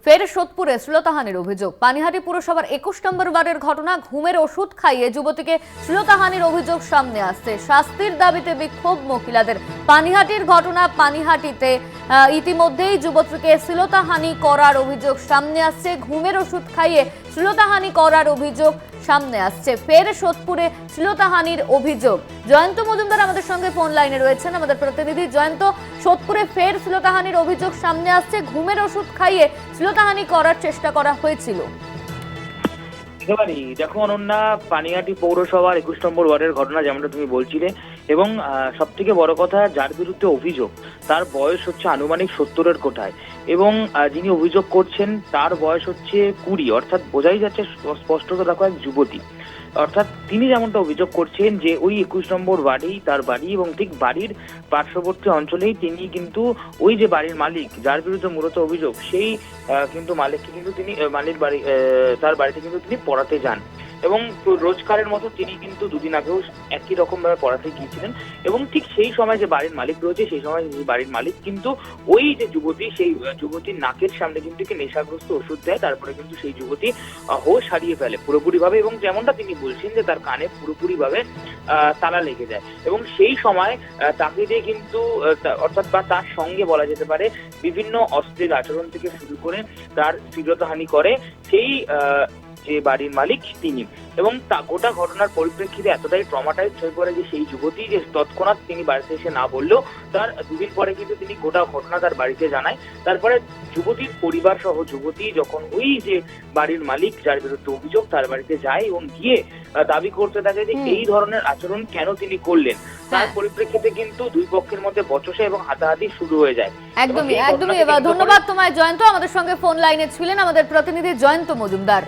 ফের সোদপুরে শ্লীলতাহানির অভিযোগ। পানিহাটি পুরসভার 21 নম্বর ওয়ার্ডের ঘটনা। ঘুমের ওষুধ খাইয়ে যুবতীকে শ্লীলতাহানির অভিযোগ সামনে আসছে। শাস্তির দাবিতে বিক্ষোভ মহিলাদের। পানিহাটির ঘটনা। পানিহাটিতে ইতিমধ্যেই যুবতীকে শ্লীলতাহানি করার অভিযোগ সামনে আসছে। ঘুমের ওষুধ খাইয়ে শ্লীলতাহানি করার অভিযোগ সামনে আসছে। ফের সোদপুরে শ্লীলতাহানির অভিযোগ। জয়ন্ত মজুমদার আমাদের সঙ্গে ফোন লাইনে রয়েছেন, আমাদের প্রতিনিধি। জয়ন্ত, সোদপুরে ফের শ্লীলতাহানির অভিযোগ সামনে আসছে। ঘুমের ওষুধ খাইয়ে শ্লীলতাহানি করার চেষ্টা করা হয়েছিল। দেখো অনন্যা, পানিহাটি পৌরসভার 21 নম্বর ওয়ার্ডের ঘটনা, যেমনটা তুমি বলছিলে, এবং সব থেকে বড় কথা, যার বিরুদ্ধে অভিযোগ তার বয়স হচ্ছে আনুমানিক 70-এর কোঠায়, এবং যিনি অভিযোগ করছেন তার বয়স হচ্ছে 20, অর্থাৎ বোঝাই যাচ্ছে স্পষ্টত দেখো এক যুবতী। অর্থাৎ তিনি যেমনটা অভিযোগ করছেন যে ওই 21 নম্বর ওয়ার্ডেই তার বাড়ি, এবং ঠিক বাড়ির পার্শ্ববর্তী অঞ্চলেই তিনি কিন্তু ওই যে বাড়ির মালিক যার বিরুদ্ধে মূলত অভিযোগ, সেই কিন্তু মালিককে কিন্তু তিনি মালিক বাড়ি তার বাড়িতে কিন্তু তিনি পড়াতে যান, এবং রোজকারের মতো তিনি কিন্তু দুদিন আগেও একই রকম ভাবে পড়াতে গিয়েছিলেন। এবং ঠিক সেই সময় যে বাড়ির মালিক রয়েছে, সেই সময় বাড়ির মালিক কিন্তু ওই যে যুবতী, সেই যুবতীর নাকের সামনে কিন্তু নেশাগ্রস্ত ওষুধ দেয়। তারপরে কিন্তু সেই যুবতী হোশ হারিয়ে ফেলে পুরোপুরি ভাবে, এবং যেমনটা তিনি বলছেন যে তার কানে পুরোপুরি ভাবে তালা লেগে যায়। এবং সেই সময় তাকে দিয়ে কিন্তু অর্থাৎ বা তার সঙ্গে বলা যেতে পারে বিভিন্ন অশ্লীল আচরণ থেকে শুরু করে তার শ্লীলতাহানি করে সেই যে বাড়ির মালিক তিনি। এবং গোটা ঘটনার পরিপ্রেক্ষিতে এতটাই ট্রমাটাইজড হয়ে পড়ে যে সেই যুবতী, যে তৎক্ষণাৎ তিনি বাড়িতে এসে না বললেও তার দুদিন পরে কিন্তু তিনি গোটা ঘটনা তার বাড়িতে জানায়। তারপরে যুবতীর পরিবার সহ যুবতী যখন ওই যে বাড়ির মালিক যার বিরুদ্ধে অভিযোগ তার বাড়িতে যায় এবং গিয়ে দাবি করতে থাকে যে এই ধরনের আচরণ কেন তিনি করলেন, তার পরিপ্রেক্ষিতে কিন্তু দুই পক্ষের মধ্যে বচসা এবং হাতাহাতি শুরু হয়ে যায়। একদমই। ধন্যবাদ তোমায় জয়ন্ত। আমাদের সঙ্গে ফোন লাইনে ছিলেন আমাদের প্রতিনিধি জয়ন্ত মজুমদার।